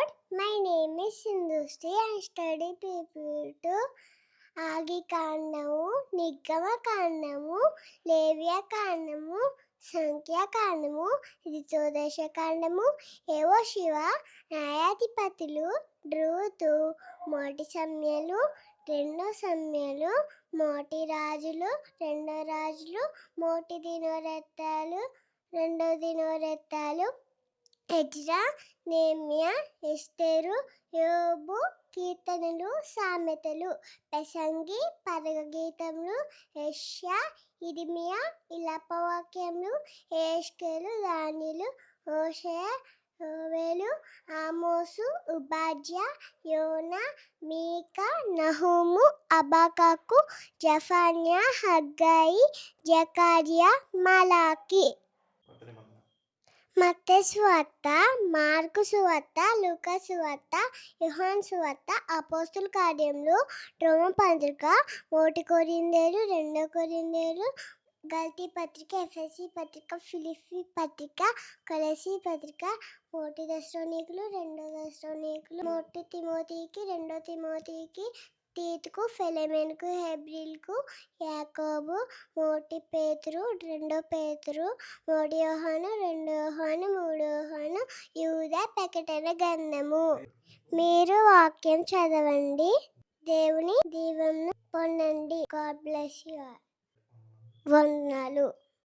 Lord. My name is Sindhushri. I study people ఆదికాండము, నిర్గమకాండము, లేవ్యకాండము, సంఖ్యాకాండము, ఋతుదశకాండము, యెహోషువ, న్యాయాధిపతులు, రూతు, మొదటి సమూయేలు, రెండో సమూయేలు, మొదటి రాజులు, రెండో రాజులు, మొదటి దినవృత్తాలు, రెండో దినవృత్తాలు, ఎజ్రా, నెహెమ్యా, ఎస్తేరు, యోబు, కీర్తనలు, సామెతలు, ప్రసంగి, పరగగీతములు, యెషయా, యిర్మీయా, విలాపవాక్యములు, యెహెజ్కేలు, దానియేలు, హోషేయ, యోవేలు, ఆమోసు, ఓబద్యా, యోనా, మీకా, నహూము, హబక్కూకు, జెఫన్యా, హగ్గయి, జకర్యా, మలాకి. మత్తయి సువార్త, మార్కు సువార్త, లూకా సువార్త, యోహాను సువార్త, అపోస్తలుల కార్యములు, రోమా పత్రిక, మొదటి కొరింథీయులు, రెండో కొరింథీయులు, గలతీ పత్రిక, ఎఫెసీ పత్రిక, ఫిలిప్పీ పత్రిక, కొలస్సీ పత్రిక, మొదటి తెస్సలోనికీయులు, రెండో తెస్సలోనికీయులు, మొదటి తిమోతికి, రెండో తిమోతికి, తీతుకు, ఫిలెమోనుకు, హెబ్రీలకు, యాకోబు, మొదటి పేతురు, రెండో పేతురు, మొదటి యోహాను, రెండో యోహాను, మూడో యోహాను, యూదా, ప్రకటన గ్రంథము. మీరు వాక్యం చదవండి, దేవుని దీవెనను పొందండి. God bless you all. వందనాలు.